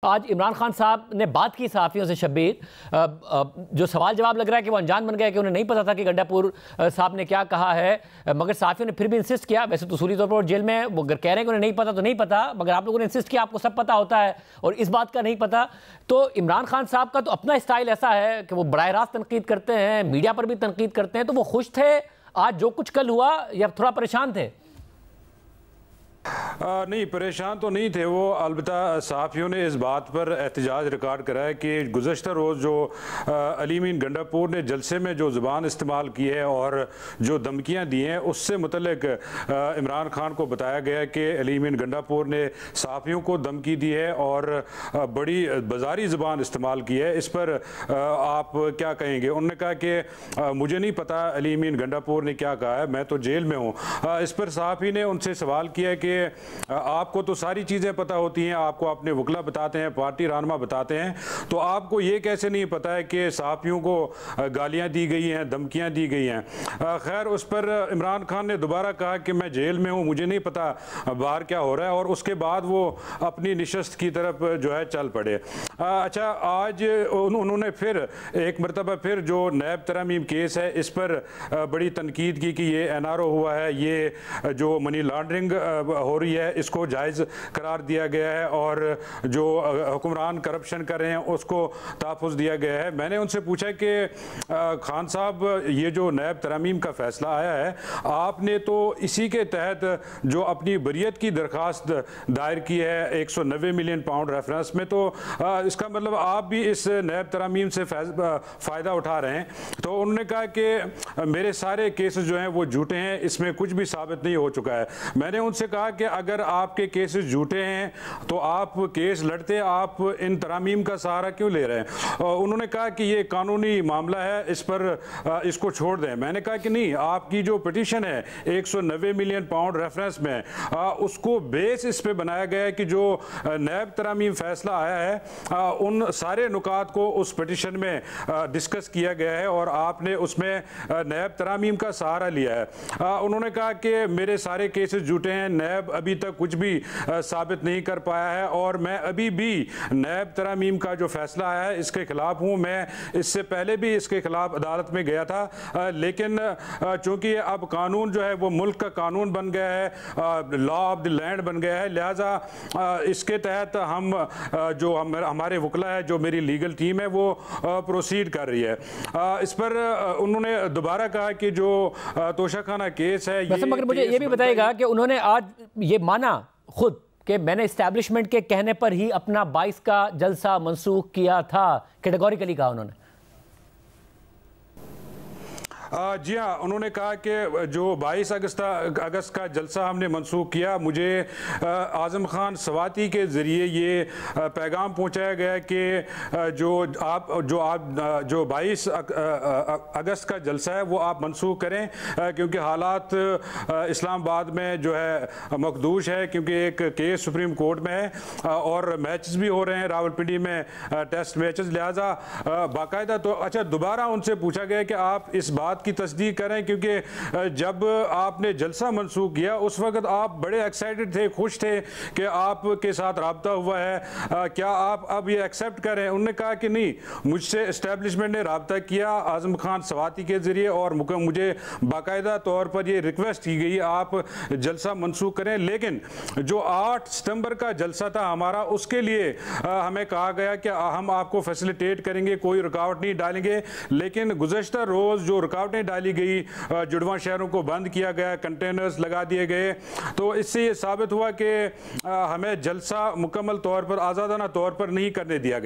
आज इमरान खान साहब ने बात की सहाफ़ियों से शब्बीर, जो सवाल जवाब लग रहा है कि वो अनजान बन गया कि उन्हें नहीं पता था कि गंडापुर साहब ने क्या कहा है, मगर सहाफ़ियों ने फिर भी इंसिस्ट किया। वैसे तो उसूली तौर पर जेल में वो अगर कह रहे हैं कि उन्हें नहीं पता तो नहीं पता, मगर आप लोगों ने इंसिस्ट किया आपको सब पता होता है और इस बात का नहीं पता। तो इमरान खान साहब का तो अपना स्टाइल ऐसा है कि वो बराह रास्त तनकीद करते हैं, मीडिया पर भी तनकीद करते हैं। तो वो खुश थे आज जो कुछ कल हुआ या थोड़ा परेशान थे? नहीं, परेशान तो नहीं थे वो। अलबत्ता सहाफ़ियों ने इस बात पर एहतजाज रिकॉर्ड करा है कि गुज़श्ता रोज़ जो अली मीन गंडापुर ने जलसे में जो ज़ुबान इस्तेमाल की है और जो धमकियाँ दी हैं उससे मुतल्लिक इमरान खान को बताया गया कि अली मीन गंडापुर ने सहाफ़ियों को धमकी दी है और बड़ी बाजारी ज़ुबान इस्तेमाल की है। इस पर आप क्या कहेंगे? उन्होंने कहा कि मुझे नहीं पता अली मीन गंडापुर ने क्या कहा है, मैं तो जेल में हूँ। इस पर सहाफ़ी ने उनसे सवाल किया कि आपको तो सारी चीज़ें पता होती हैं, आपको अपने वकला बताते हैं, पार्टी रहनुमा बताते हैं, तो आपको ये कैसे नहीं पता है कि सहाफ़ियों को गालियां दी गई हैं, धमकियां दी गई हैं? खैर, उस पर इमरान खान ने दोबारा कहा कि मैं जेल में हूं, मुझे नहीं पता बाहर क्या हो रहा है, और उसके बाद वो अपनी निशस्त की तरफ जो है चल पड़े। अच्छा, आज उन्होंने फिर एक मरतबा फिर जो नैब तरमीम केस है इस पर बड़ी तनकीद की कि ये NRO हुआ है, ये जो मनी लॉन्ड्रिंग हो रही है इसको जायज़ करार दिया गया है और जो हुक्मरान करप्शन कर रहे हैं उसको तहफ़्फ़ुज़ दिया गया है। मैंने उनसे पूछा कि खान साहब, ये जो नैब तरमीम का फ़ैसला आया है, आपने तो इसी के तहत जो अपनी बरियत की दरख्वास्त दायर की है 190 मिलियन पाउंड रेफरेंस में, तो इसका मतलब आप भी इस नैब तरमीम से फ़ायदा उठा रहे हैं। तो उन्होंने कहा कि मेरे सारे केसेस जो हैं वो झूठे हैं, इसमें कुछ भी साबित नहीं हो चुका है। मैंने उनसे कहा कि अगर आपके केसेस झूठे हैं तो आप केस लड़ते, आप इन तरामीम का सहारा क्यों ले रहे हैं? उन्होंने कहा कि ये कानूनी मामला है, इस पर इसको छोड़ दें। मैंने कहा कि नहीं, आपकी जो पिटीशन है 190 मिलियन पाउंड रेफरेंस में, उसको बेस इस पे बनाया गया है कि जो नैब तरामीम फैसला आया है उन सारे नुकात को उस पिटीशन में डिस्कस किया गया है और आपने उसमें नैब तरामीम का सहारा लिया है। उन्होंने कहा कि मेरे सारे केसेस झूठे हैं, नैब अभी तक कुछ भी साबित नहीं कर पाया है और मैं अभी भी नैब तरामीम का जो फैसला आया है इसके खिलाफ हूँ। मैं इससे पहले भी इसके खिलाफ अदालत में गया था, लेकिन चूंकि अब कानून जो है वो मुल्क का कानून बन गया है, लॉ ऑफ द लैंड बन गया है, लिहाजा इसके तहत हम जो हमारे वकला है, जो मेरी लीगल टीम है, वो प्रोसीड कर रही है। इस पर उन्होंने दोबारा कहा कि जो तोशाखाना केस है, ये मगर मुझे ये भी बताइएगा कि उन्होंने आज ये माना खुद कि मैंने इस्टेब्लिशमेंट के कहने पर ही अपना 22 का जलसा मंसूख किया था, कैटेगोरिकली कहा उन्होंने। जी हाँ, उन्होंने कहा कि जो 22 अगस्त का जलसा हमने मंसूख किया, मुझे आज़म खान सवाती के ज़रिए ये पैगाम पहुँचाया गया कि जो 22 अगस्त का जलसा है वो आप मंसूख करें, क्योंकि हालात इस्लामाबाद में जो है मखदूश है, क्योंकि एक केस सुप्रीम कोर्ट में है और मैचेस भी हो रहे हैं रावलपिंडी में, टेस्ट मैचेस, लिहाजा बाकायदा। तो अच्छा, दोबारा उनसे पूछा गया कि आप इस बात की तस्दीक करें, क्योंकि जब आपने जलसा मंसूख किया उस वक्त आप बड़े एक्साइटेड थे, खुश थे कि आपके साथ राब्ता हुआ है, क्या आप अब ये एक्सेप्ट करें? उन्होंने कहा कि नहीं, मुझसे एस्टेब्लिशमेंट ने राब्ता किया आज़म खान सवाती के ज़रिए और मुझे बाकायदा तौर पर ये रिक्वेस्ट की गई आप जलसा मंसूख करें, लेकिन जो 8 सितंबर का जलसा था हमारा, उसके लिए हमें कहा गया कि हम आपको फैसिलिटेट करेंगे, कोई रुकावट नहीं डालेंगे। लेकिन गुज़श्ता रोज़ जो रुकावटें डाली गई, जुड़वा शहरों को बंद किया गया, कंटेनर्स लगा दिए गए, तो इससे ये साबित हुआ कि हमें जलसा मुकम्मल तौर पर, आज़ादाना तौर पर नहीं करने दिया गया।